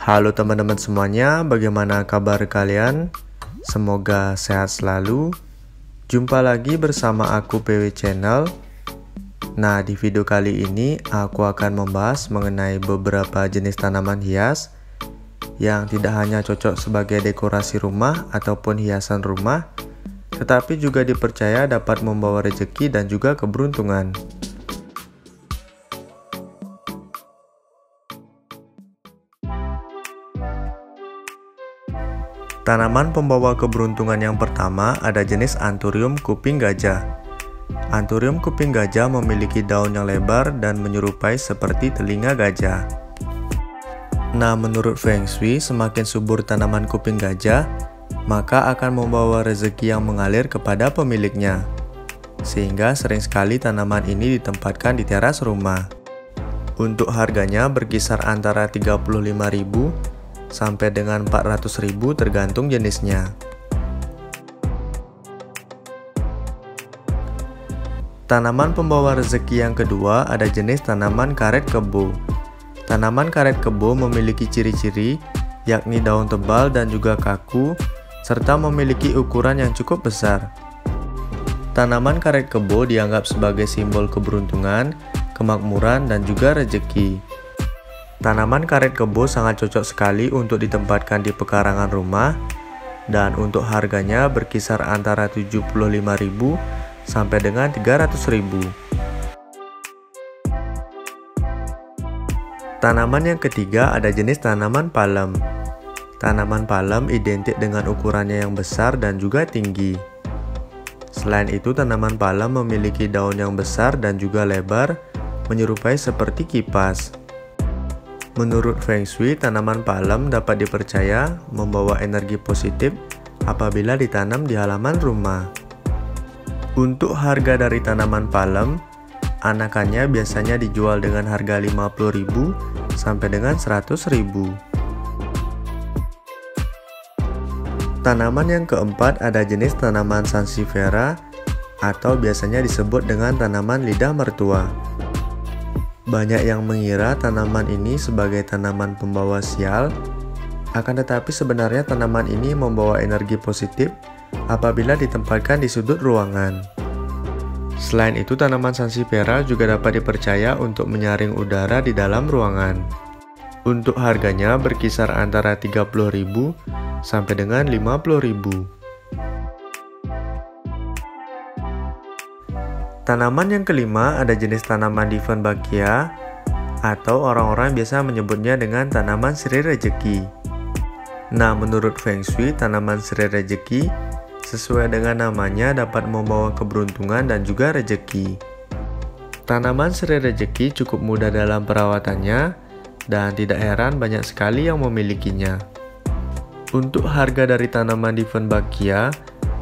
Halo teman-teman semuanya, bagaimana kabar kalian? Semoga sehat selalu. Jumpa lagi bersama aku PW Channel. Nah, di video kali ini aku akan membahas mengenai beberapa jenis tanaman hias yang tidak hanya cocok sebagai dekorasi rumah ataupun hiasan rumah, tetapi juga dipercaya dapat membawa rezeki dan juga keberuntungan. Tanaman pembawa keberuntungan yang pertama ada jenis Anthurium kuping gajah. Anthurium kuping gajah memiliki daun yang lebar dan menyerupai seperti telinga gajah. Nah, menurut Feng Shui, semakin subur tanaman kuping gajah, maka akan membawa rezeki yang mengalir kepada pemiliknya. Sehingga sering sekali tanaman ini ditempatkan di teras rumah. Untuk harganya berkisar antara 35.000 sampai dengan 400.000 tergantung jenisnya. Tanaman pembawa rezeki yang kedua ada jenis tanaman karet kebo. Tanaman karet kebo memiliki ciri-ciri yakni daun tebal dan juga kaku, serta memiliki ukuran yang cukup besar. Tanaman karet kebo dianggap sebagai simbol keberuntungan, kemakmuran, dan juga rezeki. Tanaman karet kebo sangat cocok sekali untuk ditempatkan di pekarangan rumah, dan untuk harganya berkisar antara 75.000 sampai dengan 300.000. Tanaman yang ketiga ada jenis tanaman palem. Tanaman palem identik dengan ukurannya yang besar dan juga tinggi. Selain itu, tanaman palem memiliki daun yang besar dan juga lebar, menyerupai seperti kipas. Menurut Feng Shui, tanaman palem dapat dipercaya membawa energi positif apabila ditanam di halaman rumah. Untuk harga dari tanaman palem, anakannya biasanya dijual dengan harga 50.000 sampai dengan 100.000. Tanaman yang keempat ada jenis tanaman Sansevieria atau biasanya disebut dengan tanaman lidah mertua. Banyak yang mengira tanaman ini sebagai tanaman pembawa sial, akan tetapi sebenarnya tanaman ini membawa energi positif apabila ditempatkan di sudut ruangan. Selain itu, tanaman Sansevieria juga dapat dipercaya untuk menyaring udara di dalam ruangan. Untuk harganya berkisar antara 30.000 sampai dengan 50.000. Tanaman yang kelima ada jenis tanaman Dieffenbachia atau orang-orang biasa menyebutnya dengan tanaman sirih rezeki. Nah, menurut Feng Shui, tanaman sirih rezeki sesuai dengan namanya dapat membawa keberuntungan dan juga rezeki. Tanaman sirih rezeki cukup mudah dalam perawatannya dan tidak heran banyak sekali yang memilikinya. Untuk harga dari tanaman Dieffenbachia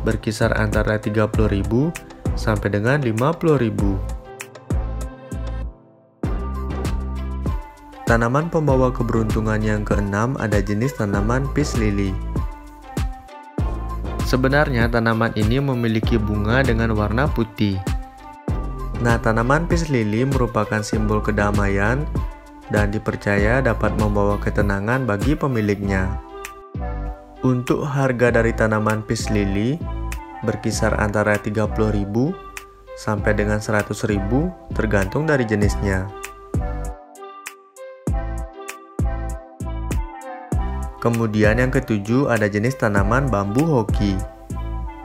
berkisar antara 30.000 sampai dengan 50.000. Tanaman pembawa keberuntungan yang keenam ada jenis tanaman peace lily. Sebenarnya tanaman ini memiliki bunga dengan warna putih. Nah, tanaman peace lily merupakan simbol kedamaian dan dipercaya dapat membawa ketenangan bagi pemiliknya. Untuk harga dari tanaman peace lily berkisar antara 30.000 sampai dengan 100.000 tergantung dari jenisnya. Kemudian yang ketujuh ada jenis tanaman bambu hoki.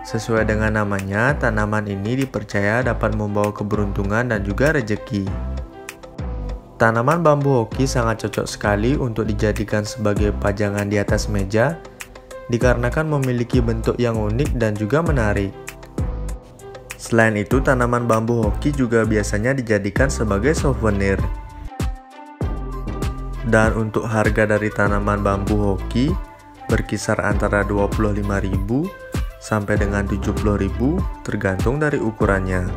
Sesuai dengan namanya, tanaman ini dipercaya dapat membawa keberuntungan dan juga rezeki. Tanaman bambu hoki sangat cocok sekali untuk dijadikan sebagai pajangan di atas meja, dikarenakan memiliki bentuk yang unik dan juga menarik. Selain itu, tanaman bambu hoki juga biasanya dijadikan sebagai souvenir. Dan untuk harga dari tanaman bambu hoki berkisar antara 25.000 sampai dengan 70.000 tergantung dari ukurannya.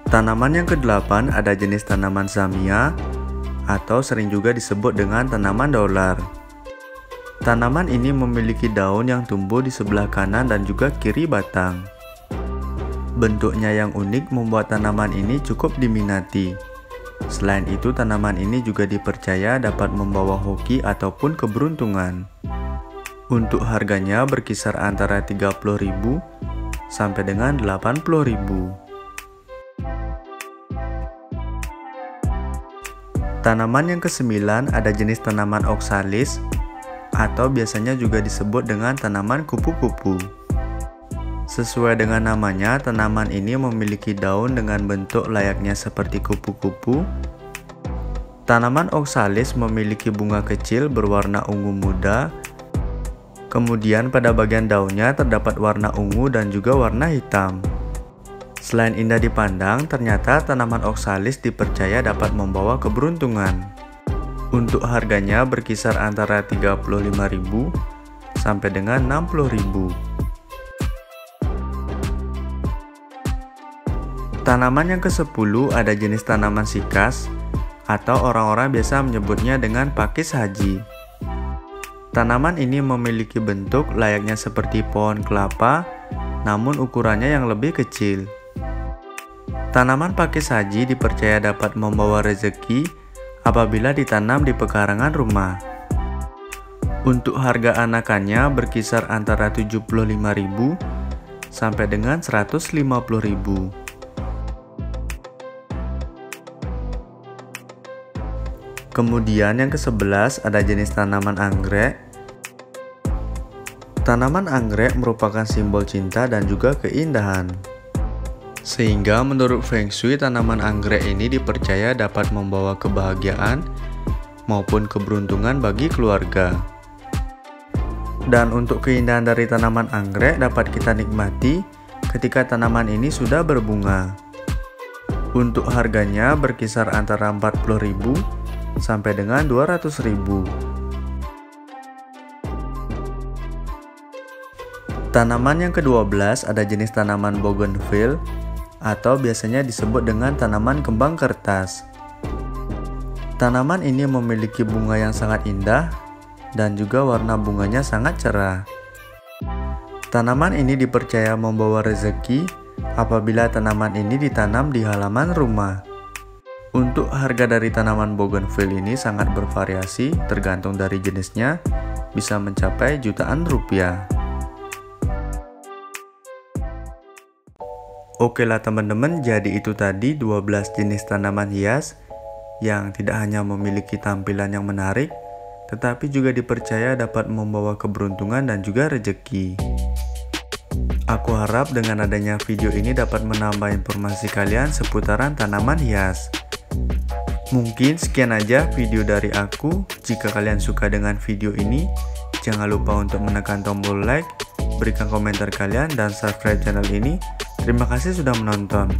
Tanaman yang kedelapan ada jenis tanaman Zamia atau sering juga disebut dengan tanaman dolar. Tanaman ini memiliki daun yang tumbuh di sebelah kanan dan juga kiri batang. Bentuknya yang unik membuat tanaman ini cukup diminati. Selain itu, tanaman ini juga dipercaya dapat membawa hoki ataupun keberuntungan. Untuk harganya berkisar antara 30.000 sampai dengan 80.000. Tanaman yang kesembilan ada jenis tanaman oksalis atau biasanya juga disebut dengan tanaman kupu-kupu. Sesuai dengan namanya, tanaman ini memiliki daun dengan bentuk layaknya seperti kupu-kupu. Tanaman oksalis memiliki bunga kecil berwarna ungu muda. Kemudian pada bagian daunnya terdapat warna ungu dan juga warna hitam. Selain indah dipandang, ternyata tanaman oksalis dipercaya dapat membawa keberuntungan. Untuk harganya berkisar antara 35.000 sampai dengan 60.000. Tanaman yang ke-10 ada jenis tanaman sikas atau orang-orang biasa menyebutnya dengan pakis haji. Tanaman ini memiliki bentuk layaknya seperti pohon kelapa, namun ukurannya yang lebih kecil. Tanaman pakis haji dipercaya dapat membawa rezeki apabila ditanam di pekarangan rumah. Untuk harga anakannya berkisar antara 75.000 sampai dengan 150.000. Kemudian yang ke-11 ada jenis tanaman anggrek. Tanaman anggrek merupakan simbol cinta dan juga keindahan. Sehingga menurut Feng Shui, tanaman anggrek ini dipercaya dapat membawa kebahagiaan maupun keberuntungan bagi keluarga. Dan untuk keindahan dari tanaman anggrek dapat kita nikmati ketika tanaman ini sudah berbunga. Untuk harganya berkisar antara 40.000 sampai dengan 200.000. Tanaman yang ke-12 ada jenis tanaman bougainville atau biasanya disebut dengan tanaman kembang kertas. Tanaman ini memiliki bunga yang sangat indah dan juga warna bunganya sangat cerah. Tanaman ini dipercaya membawa rezeki apabila tanaman ini ditanam di halaman rumah. Untuk harga dari tanaman bougainville ini sangat bervariasi, tergantung dari jenisnya, bisa mencapai jutaan rupiah. Oke lah teman-teman, jadi itu tadi 12 jenis tanaman hias yang tidak hanya memiliki tampilan yang menarik, tetapi juga dipercaya dapat membawa keberuntungan dan juga rezeki. Aku harap dengan adanya video ini dapat menambah informasi kalian seputaran tanaman hias. Mungkin sekian aja video dari aku. Jika kalian suka dengan video ini, jangan lupa untuk menekan tombol like, berikan komentar kalian, dan subscribe channel ini. Terima kasih sudah menonton.